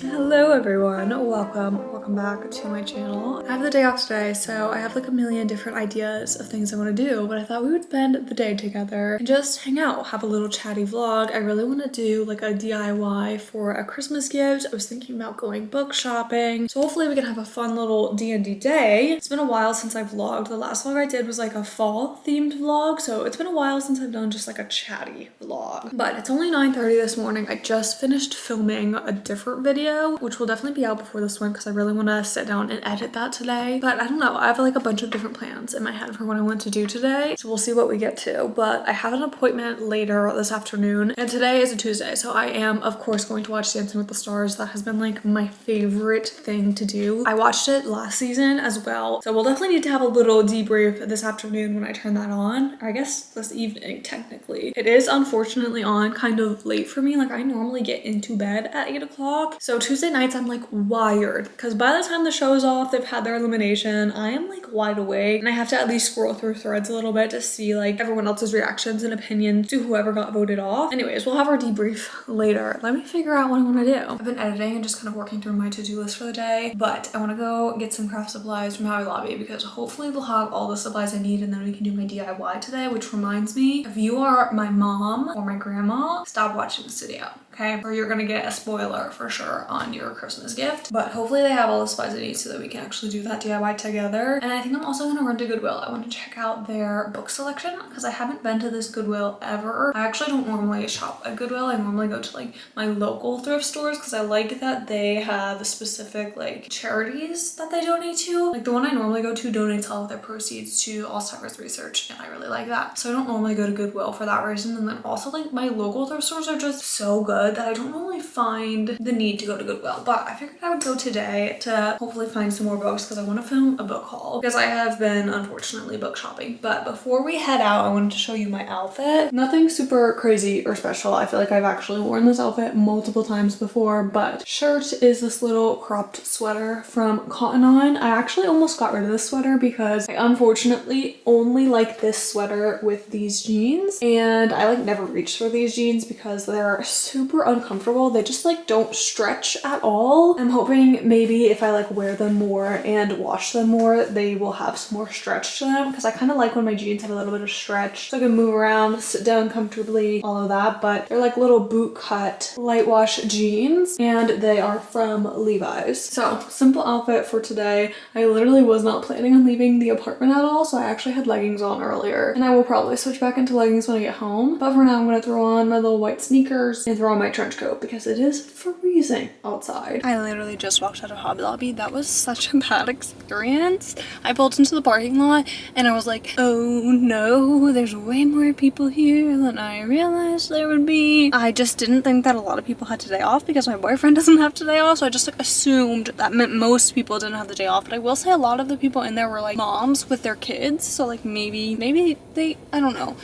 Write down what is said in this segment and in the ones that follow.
Hello everyone, welcome back to my channel. I have the day off today, so I have like a million different ideas of things I want to do, but I thought we would spend the day together and just hang out, have a little chatty vlog. I really want to do like a DIY for a Christmas gift. I was thinking about going book shopping, so hopefully we can have a fun little D&D day. It's been a while since I vlogged. The last vlog I did was like a fall themed vlog, so it's been a while since I've done just like a chatty vlog. But it's only 9:30 this morning. I just finished filming a different video, which will definitely be out before this one because I really want to sit down and edit that today. But I don't know, I have like a bunch of different plans in my head for what I want to do today, so we'll see what we get to. But I have an appointment later this afternoon, and today is a Tuesday, so I am of course going to watch Dancing with the Stars. That has been like my favorite thing to do. I watched it last season as well, so we'll definitely need to have a little debrief this afternoon when I turn that on, or I guess this evening technically. It is unfortunately on kind of late for me. Like I normally get into bed at 8 o'clock, so Tuesday nights I'm like wired because by the time the show's off, they've had their elimination, I am like wide awake, and I have to at least scroll through threads a little bit to see like everyone else's reactions and opinions to whoever got voted off. Anyways, we'll have our debrief later. Let me figure out what I want to do. I've been editing and just kind of working through my to-do list for the day, but I want to go get some craft supplies from Hobby Lobby because hopefully they'll have all the supplies I need, and then we can do my DIY today. Which reminds me, if you are my mom or my grandma, stop watching this video, okay? Or you're gonna get a spoiler for sure on your Christmas gift. But hopefully they have all the supplies I need so that we can actually do that DIY together. And I think I'm also gonna run to Goodwill. I want to check out their book selection because I haven't been to this Goodwill ever. I actually don't normally shop at Goodwill. I normally go to like my local thrift stores because I like that they have specific like charities that they donate to. Like the one I normally go to donates all of their proceeds to Alzheimer's research, and I really like that. So I don't normally go to Goodwill for that reason. And then also like my local thrift stores are just so good that I don't normally find the need to go to Goodwill. But I figured I would go today to hopefully find some more books because I want to film a book haul because I have been unfortunately book shopping. But before we head out, I wanted to show you my outfit. Nothing super crazy or special. I feel like I've actually worn this outfit multiple times before, but shirt is this little cropped sweater from Cotton On. I actually almost got rid of this sweater because I unfortunately only like this sweater with these jeans, and I like never reach for these jeans because they're super uncomfortable. They just like don't stretch at all. I'm hoping maybe if I like wear them more and wash them more, they will have some more stretch to them because I kind of like when my jeans have a little bit of stretch so I can move around, sit down comfortably, all of that. But they're like little boot cut light wash jeans, and they are from Levi's. So simple outfit for today. I literally was not planning on leaving the apartment at all, so I actually had leggings on earlier, and I will probably switch back into leggings when I get home. But for now, I'm gonna throw on my little white sneakers and throw on my trench coat because it is freezing outside. I literally just walked out of Hobby Lobby. That was such a bad experience. I pulled into the parking lot and I was like, oh no, there's way more people here than I realized there would be. I just didn't think that a lot of people had today off because my boyfriend doesn't have today off, so I just like assumed that meant most people didn't have the day off. But I will say a lot of the people in there were like moms with their kids, so like maybe they, I don't know.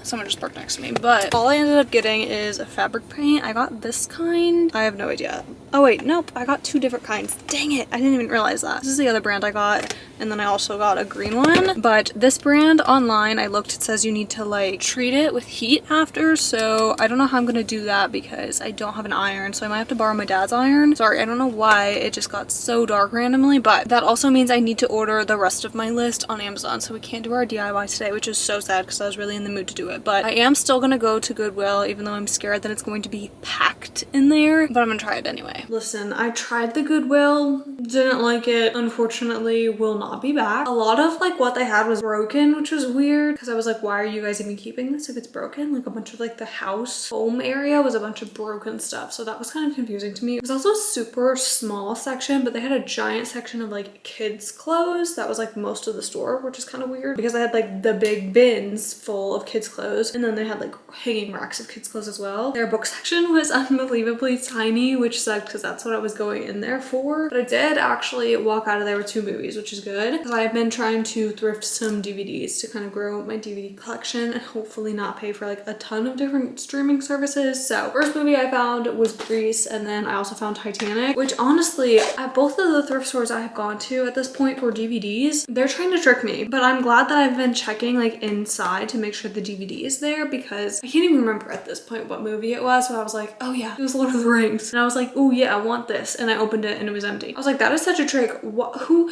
Someone just parked next to me. But all I ended up getting is a fabric paint. I got this kind. I have no idea. Oh wait, nope, I got two different kinds. Dang it, I didn't even realize that. This is the other brand I got, and then I also got a green one. But this brand online, I looked, it says you need to like treat it with heat after, so I don't know how I'm gonna do that because I don't have an iron, so I might have to borrow my dad's iron. Sorry, I don't know why it just got so dark randomly, but that also means I need to order the rest of my list on Amazon, so we can't do our DIY today, which is so sad because I was really in the mood to do it. But I am still gonna go to Goodwill, even though I'm scared that it's going to be packed in there, but I'm gonna try it anyway. Listen, I tried the Goodwill, didn't like it, unfortunately will not be back. A lot of like what they had was broken, which was weird because I was like, why are you guys even keeping this if it's broken? Like a bunch of like the house home area was a bunch of broken stuff, so that was kind of confusing to me. It was also a super small section, but they had a giant section of like kids clothes that was like most of the store, which is kind of weird because they had like the big bins full of kids clothes, and then they had like hanging racks of kids clothes as well. Their book section was unbelievably tiny, which sucked because that's what I was going in there for. But I did actually walk out of there with 2 movies, which is good because I've been trying to thrift some DVDs to kind of grow my DVD collection and hopefully not pay for like a ton of different streaming services. So first movie I found was Grease, and then I also found Titanic, which honestly at both of the thrift stores I have gone to at this point for DVDs, they're trying to trick me. But I'm glad that I've been checking like inside to make sure the DVD is there because I can't even remember at this point what movie it was, but I was like, oh yeah, it was Lord of the Rings. And I was like, oh yeah, yeah, I want this. And I opened it and it was empty. I was like, that is such a trick. What, who?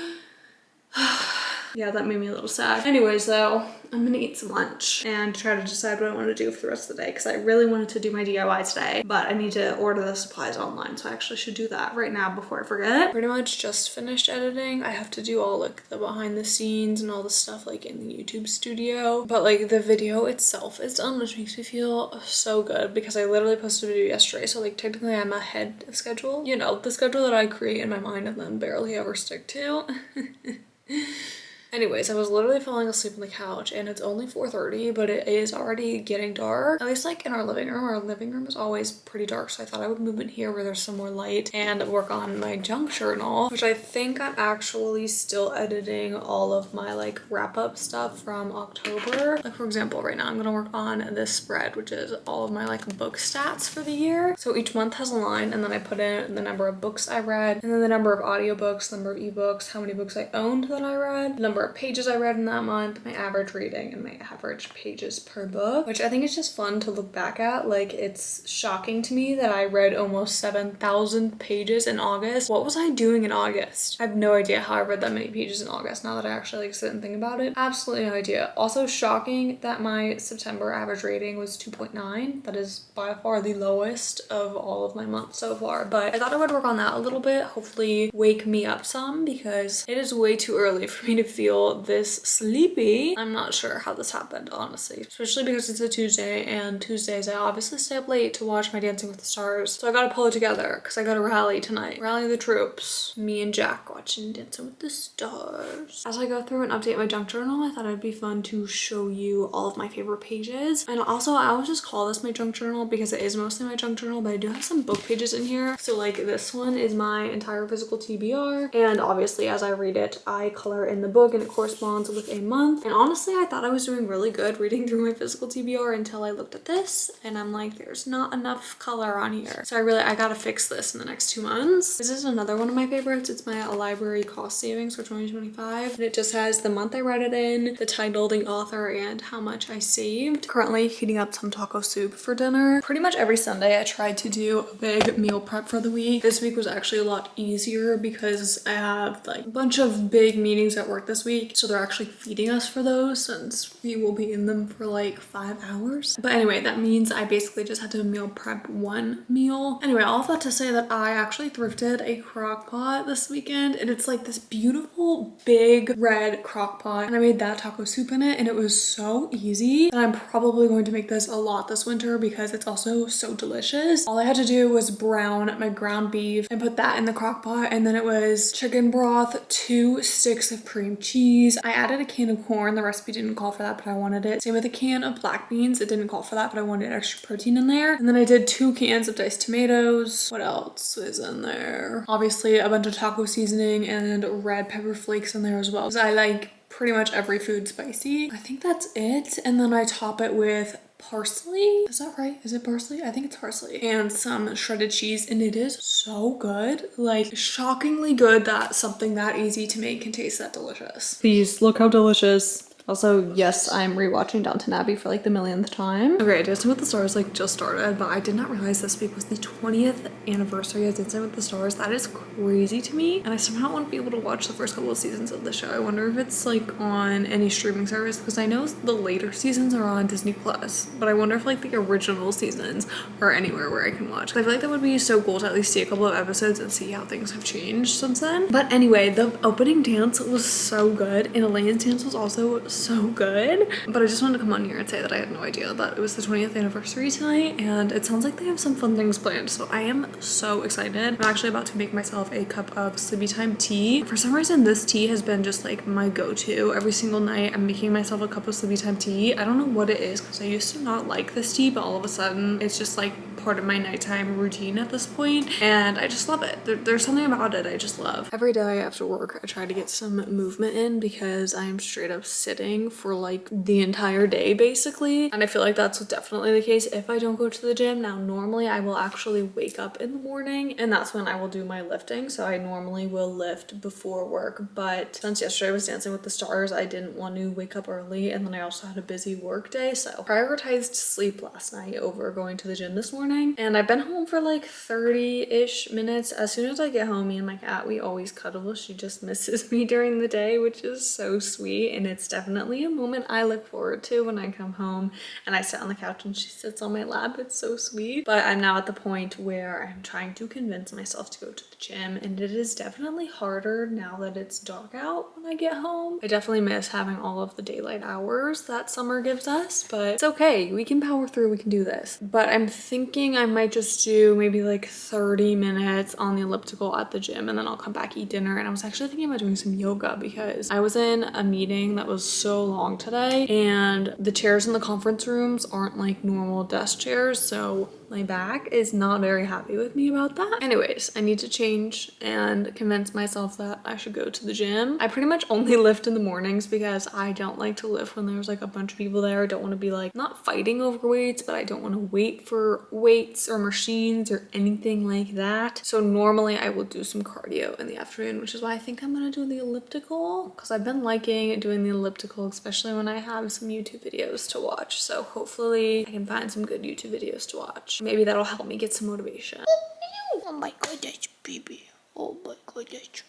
Yeah, that made me a little sad. Anyways though, I'm gonna eat some lunch and try to decide what I want to do for the rest of the day because I really wanted to do my DIY today, but I need to order the supplies online, so I actually should do that right now before I forget. Pretty much just finished editing. I have to do all like the behind the scenes and all the stuff like in the YouTube studio, but like the video itself is done, which makes me feel so good because I literally posted a video yesterday, so like technically I'm ahead of schedule. You know, the schedule that I create in my mind and then barely ever stick to. Anyways, I was literally falling asleep on the couch and it's only 4:30, but it is already getting dark. At least like in our living room. Our living room is always pretty dark, so I thought I would move in here where there's some more light and work on my junk journal, which I think I'm actually still editing all of my like wrap up stuff from October. Like for example, right now I'm gonna work on this spread, which is all of my like book stats for the year. So each month has a line and then I put in the number of books I read and then the number of audiobooks, the number of ebooks, how many books I owned that I read, the number of pages I read in that month, my average reading, and my average pages per book, which I think is just fun to look back at. Like it's shocking to me that I read almost 7,000 pages in August. What was I doing in August? I have no idea how I read that many pages in August now that I actually like sit and think about it. Absolutely no idea. Also shocking that my September average rating was 2.9. That is by far the lowest of all of my months so far, but I thought I would work on that a little bit, hopefully wake me up some because it is way too early for me to feel this sleepy. I'm not sure how this happened, honestly, especially because it's a Tuesday and Tuesdays I obviously stay up late to watch my Dancing with the Stars, so I gotta pull it together because I got a rally tonight. Rally the troops. Me and Jack watching Dancing with the Stars. As I go through and update my junk journal, I thought it'd be fun to show you all of my favorite pages, and also I always just call this my junk journal because it is mostly my junk journal, but I do have some book pages in here. So like this one is my entire physical TBR, and obviously as I read it I color in the book and it corresponds with a month. And honestly, I thought I was doing really good reading through my physical TBR until I looked at this and I'm like, there's not enough color on here. So I gotta fix this in the next 2 months. This is another one of my favorites. It's my library cost savings for 2025. And it just has the month I read it in, the title, the author, and how much I saved. Currently heating up some taco soup for dinner. Pretty much every Sunday I tried to do a big meal prep for the week. This week was actually a lot easier because I have like a bunch of big meetings at work this week, so they're actually feeding us for those since we will be in them for like 5 hours. But anyway, that means I basically just had to meal prep one meal. Anyway, all of that to say that I actually thrifted a crock pot this weekend, and it's like this beautiful big red crock pot, and I made that taco soup in it and it was so easy, and I'm probably going to make this a lot this winter because it's also so delicious. All I had to do was brown my ground beef and put that in the crock pot, and then it was chicken broth, 2 sticks of cream cheese. I added a can of corn. The recipe didn't call for that, but I wanted it. Same with a can of black beans. It didn't call for that, but I wanted extra protein in there. And then I did 2 cans of diced tomatoes. What else is in there? Obviously a bunch of taco seasoning and red pepper flakes in there as well, because I like pretty much every food spicy. I think that's it. And then I top it with parsley. Is that right? Is it parsley? I think it's parsley. And some shredded cheese, and it is so good. Like shockingly good that something that easy to make can taste that delicious. Please look how delicious. Also, yes, I'm rewatching Downton Abbey for like the millionth time. Okay, Dancing with the Stars like just started, but I did not realize this week was the 20th anniversary of Dancing with the Stars. That is crazy to me, and I somehow want to be able to watch the first couple of seasons of the show. I wonder if it's like on any streaming service, because I know the later seasons are on Disney Plus, but I wonder if like the original seasons are anywhere where I can watch. I feel like that would be so cool to at least see a couple of episodes and see how things have changed since then. But anyway, the opening dance was so good, and Elaine's dance was also so good. But I just wanted to come on here and say that I had no idea that it was the 20th anniversary tonight, and it sounds like they have some fun things planned, so I am so excited. I'm actually about to make myself a cup of sleepy time tea. For some reason this tea has been just like my go-to every single night. I'm making myself a cup of sleepy time tea. I don't know what it is because I used to not like this tea, but all of a sudden it's just like part of my nighttime routine at this point, and I just love it. There's something about it I just love. Every day after work I try to get some movement in because I am straight up sitting for like the entire day basically, and I feel like that's definitely the case if I don't go to the gym. Now normally I will actually wake up in the morning and that's when I will do my lifting, so I normally will lift before work, but since yesterday was Dancing with the Stars I didn't want to wake up early, and then I also had a busy work day, so prioritized sleep last night over going to the gym this morning. morning. And I've been home for like 30-ish minutes. As soon as I get home, me and my cat, we always cuddle. She just misses me during the day, which is so sweet. And it's definitely a moment I look forward to when I come home and I sit on the couch and she sits on my lap. It's so sweet. But I'm now at the point where I'm trying to convince myself to go to the gym, and it is definitely harder now that it's dark out when I get home. I definitely miss having all of the daylight hours that summer gives us, but it's okay. We can power through, we can do this. But I'm thinking I might just do maybe like 30 minutes on the elliptical at the gym, and then I'll come back, eat dinner. And I was actually thinking about doing some yoga because I was in a meeting that was so long today, and the chairs in the conference rooms aren't like normal desk chairs, so my back is not very happy with me about that. Anyways, I need to change and convince myself that I should go to the gym. I pretty much only lift in the mornings because I don't like to lift when there's like a bunch of people there. I don't want to be like, not fighting over weights, but I don't want to wait for weights or machines or anything like that. So normally I will do some cardio in the afternoon, which is why I think I'm gonna do the elliptical, because I've been liking doing the elliptical, especially when I have some YouTube videos to watch. So hopefully I can find some good YouTube videos to watch. Maybe that'll help me get some motivation. Oh my goodness, baby. Oh my goodness.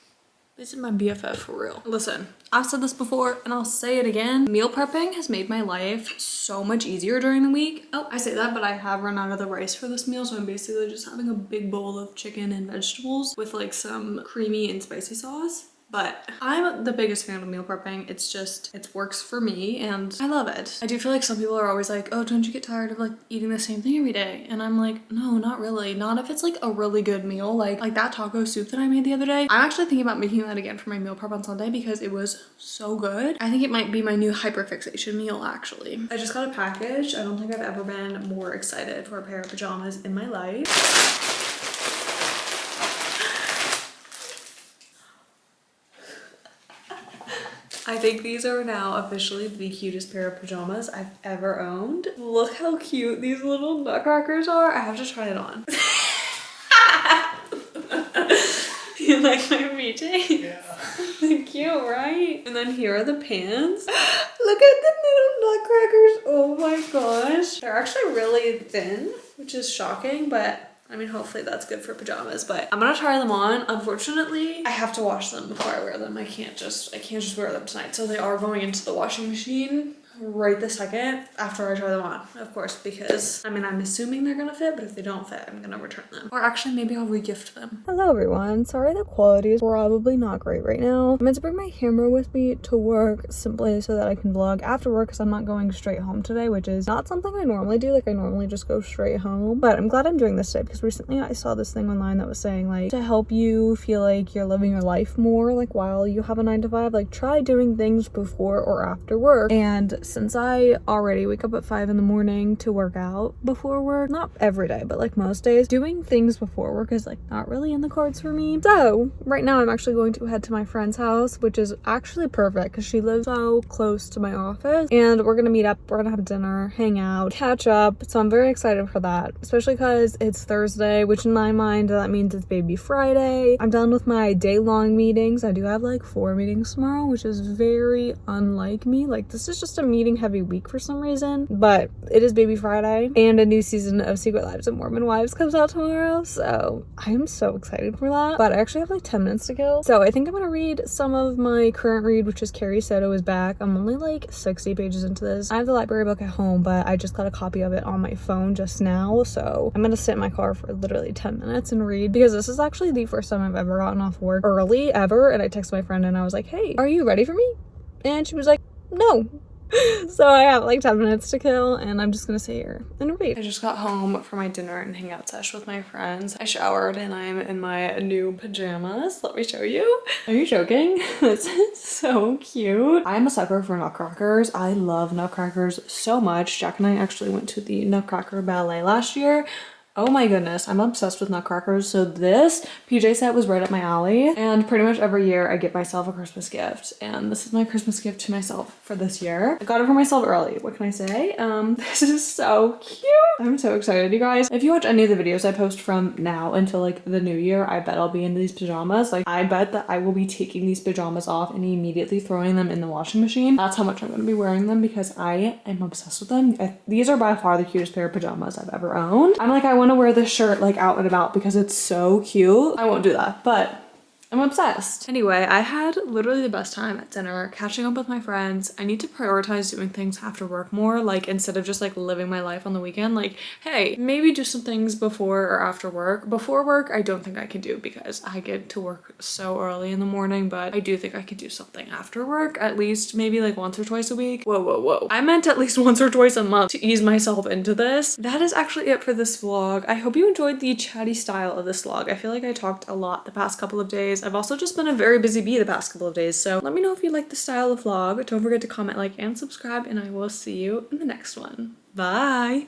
This is my BFF for real. Listen, I've said this before and I'll say it again. Meal prepping has made my life so much easier during the week. Oh, I say that, but I have run out of the rice for this meal, so I'm basically just having a big bowl of chicken and vegetables with like some creamy and spicy sauce. But I'm the biggest fan of meal prepping. It's just, it works for me and I love it. I do feel like some people are always like, oh, don't you get tired of like eating the same thing every day? And I'm like, no, not really. Not if it's like a really good meal, like that taco soup that I made the other day. I'm actually thinking about making that again for my meal prep on Sunday because it was so good. I think it might be my new hyperfixation meal actually. I just got a package. I don't think I've ever been more excited for a pair of pajamas in my life. I think these are now officially the cutest pair of pajamas I've ever owned. Look how cute these little nutcrackers are. I have to try it on. You like my PJ? Yeah. They're cute, right? And then here are the pants. Look at the little nutcrackers. Oh my gosh. They're actually really thin, which is shocking, but I mean, hopefully that's good for pajamas, but I'm gonna try them on. Unfortunately, I have to wash them before I wear them. I can't just wear them tonight. So they are going into the washing machine right this second after I try them on, of course, because I mean, I'm assuming they're gonna fit, but if they don't fit, I'm gonna return them. Or actually, maybe I'll re-gift them. Hello everyone. Sorry the quality is probably not great right now. I meant to bring my camera with me to work simply so that I can vlog after work because I'm not going straight home today, which is not something I normally do. Like I normally just go straight home, but I'm glad I'm doing this today because recently I saw this thing online that was saying like to help you feel like you're living your life more like while you have a 9 to 5, like try doing things before or after work. And since I already wake up at 5 in the morning to work out before work, not every day, but like most days, doing things before work is like not really in the cards for me. So right now I'm actually going to head to my friend's house, which is actually perfect because she lives so close to my office, and we're gonna meet up, we're gonna have dinner, hang out, catch up. So I'm very excited for that, especially because it's Thursday, which in my mind that means it's baby Friday. I'm done with my day-long meetings. I do have like 4 meetings tomorrow, which is very unlike me. Like this is just a meeting heavy week for some reason, but it is baby Friday and a new season of Secret Lives of Mormon Wives comes out tomorrow, so I am so excited for that. But I actually have like 10 minutes to kill, so I think I'm gonna read some of my current read, which is Carrie Soto is Back. I'm only like 60 pages into this. I have the library book at home, but I just got a copy of it on my phone just now, so I'm gonna sit in my car for literally 10 minutes and read, because this is actually the first time I've ever gotten off work early ever. And I texted my friend and I was like, hey, are you ready for me? And she was like, no. So I have like 10 minutes to kill and I'm just gonna sit here and read. I just got home for my dinner and hangout sesh with my friends. I showered and I'm in my new pajamas. Let me show you. Are you joking? This is so cute. I'm a sucker for nutcrackers. I love nutcrackers so much. Jack and I actually went to the Nutcracker Ballet last year. Oh my goodness, I'm obsessed with nutcrackers. So this PJ set was right up my alley, and pretty much every year I get myself a Christmas gift, and this is my Christmas gift to myself for this year. I got it for myself early, what can I say? This is so cute. I'm so excited, you guys. If you watch any of the videos I post from now until like the new year, I bet I'll be in these pajamas. Like I bet that I will be taking these pajamas off and immediately throwing them in the washing machine. That's how much I'm gonna be wearing them because I am obsessed with them. These are by far the cutest pair of pajamas I've ever owned. I'm like, I want want to wear this shirt like out and about because it's so cute. I won't do that, but I'm obsessed. Anyway, I had literally the best time at dinner, catching up with my friends. I need to prioritize doing things after work more, like instead of just like living my life on the weekend. Like, hey, maybe do some things before or after work. Before work, I don't think I can do because I get to work so early in the morning, but I do think I could do something after work, at least maybe like once or twice a week. Whoa, whoa, whoa. I meant at least once or twice a month to ease myself into this. That is actually it for this vlog. I hope you enjoyed the chatty style of this vlog. I feel like I talked a lot the past couple of days. I've also just been a very busy bee the past couple of days, so let me know if you like the style of vlog. Don't forget to comment, like, and subscribe, and I will see you in the next one. Bye!